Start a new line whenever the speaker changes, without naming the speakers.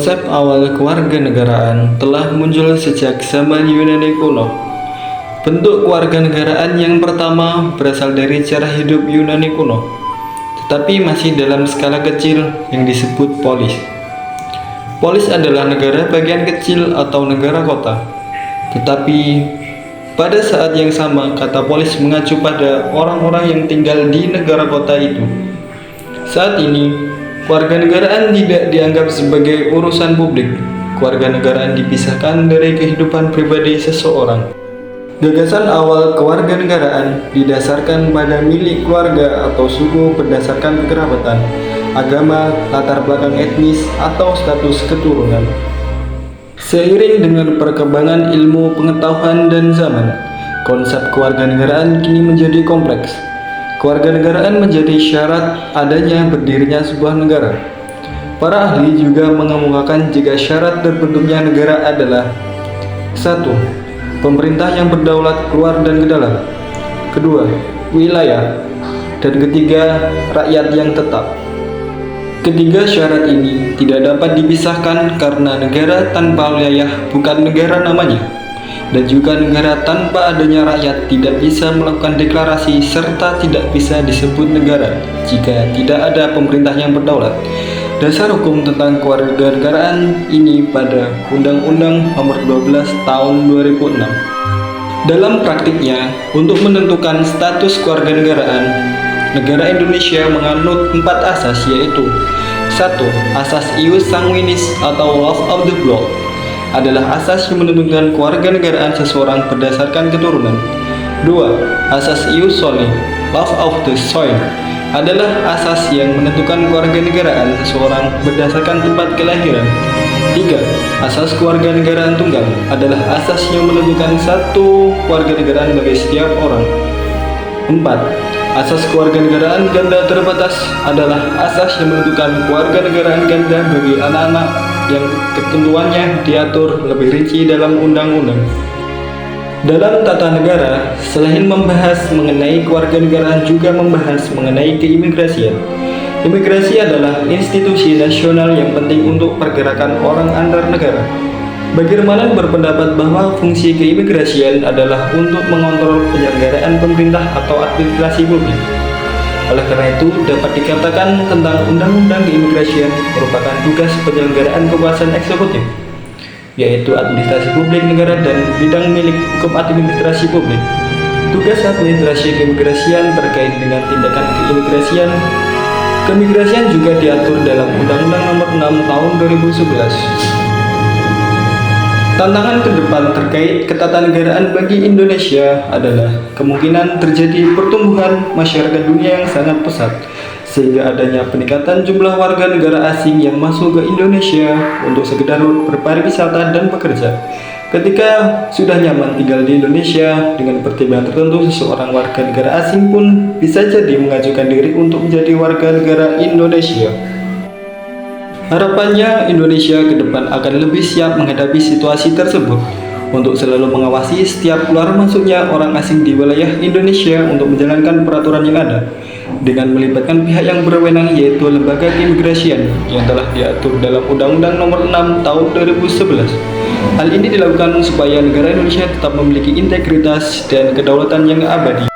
Konsep awal kewarganegaraan telah muncul sejak zaman Yunani kuno. Bentuk kewarganegaraan yang pertama berasal dari cara hidup Yunani kuno, tetapi masih dalam skala kecil yang disebut polis. Polis adalah negara bagian kecil atau negara kota. Tetapi pada saat yang sama, kata polis mengacu pada orang-orang yang tinggal di negara kota itu. Saat ini, kewarganegaraan tidak dianggap sebagai urusan publik. Kewarganegaraan dipisahkan dari kehidupan pribadi seseorang. Gagasan awal kewarganegaraan didasarkan pada milik keluarga atau suku berdasarkan kekerabatan, agama, latar belakang etnis, atau status keturunan. Seiring dengan perkembangan ilmu pengetahuan dan zaman, konsep kewarganegaraan kini menjadi kompleks. Kewarganegaraan menjadi syarat adanya berdirinya sebuah negara. Para ahli juga mengemukakan jika syarat terbentuknya negara adalah 1. Pemerintah yang berdaulat keluar dan ke dalam. 2. Wilayah. Dan ketiga, rakyat yang tetap. Ketiga syarat ini tidak dapat dipisahkan karena negara tanpa wilayah bukan negara namanya. Dan juga negara tanpa adanya rakyat tidak bisa melakukan deklarasi serta tidak bisa disebut negara jika tidak ada pemerintah yang berdaulat. Dasar hukum tentang kewarganegaraan ini pada Undang-Undang Nomor 12 Tahun 2006. Dalam praktiknya, untuk menentukan status kewarganegaraan, negara Indonesia menganut 4 asas, yaitu 1. Asas ius sanguinis atau law of the blood adalah asas yang menentukan kewarganegaraan seseorang berdasarkan keturunan. 2. Asas ius soli, law of the soil, adalah asas yang menentukan kewarganegaraan seseorang berdasarkan tempat kelahiran. 3. Asas kewarganegaraan tunggal adalah asas yang menentukan satu kewarganegaraan bagi setiap orang. 4. Asas kewarganegaraan ganda terbatas adalah asas yang menentukan kewarganegaraan ganda bagi anak-anak yang ketentuannya diatur lebih rinci dalam undang-undang. Dalam tata negara, selain membahas mengenai kewarganegaraan juga membahas mengenai keimigrasian. Imigrasi adalah institusi nasional yang penting untuk pergerakan orang antar negara. Bagaimana berpendapat bahwa fungsi keimigrasian adalah untuk mengontrol penyelenggaraan pemerintah atau administrasi publik. Oleh karena itu, dapat dikatakan tentang Undang-Undang Keimigrasian merupakan tugas penyelenggaraan kekuasaan eksekutif, yaitu administrasi publik negara dan bidang milik hukum administrasi publik. Tugas administrasi keimigrasian terkait dengan tindakan keimigrasian. Keimigrasian juga diatur dalam Undang-Undang Nomor 6 Tahun 2011. Tantangan ke depan terkait ketatanegaraan bagi Indonesia adalah kemungkinan terjadi pertumbuhan masyarakat dunia yang sangat pesat, sehingga adanya peningkatan jumlah warga negara asing yang masuk ke Indonesia untuk sekedar berpariwisata dan bekerja. Ketika sudah nyaman tinggal di Indonesia, dengan pertimbangan tertentu seseorang warga negara asing pun bisa jadi mengajukan diri untuk menjadi warga negara Indonesia. Harapannya Indonesia ke depan akan lebih siap menghadapi situasi tersebut untuk selalu mengawasi setiap keluar masuknya orang asing di wilayah Indonesia untuk menjalankan peraturan yang ada dengan melibatkan pihak yang berwenang, yaitu lembaga keimigrasian yang telah diatur dalam Undang-Undang Nomor 6 Tahun 2011. Hal ini dilakukan supaya negara Indonesia tetap memiliki integritas dan kedaulatan yang abadi.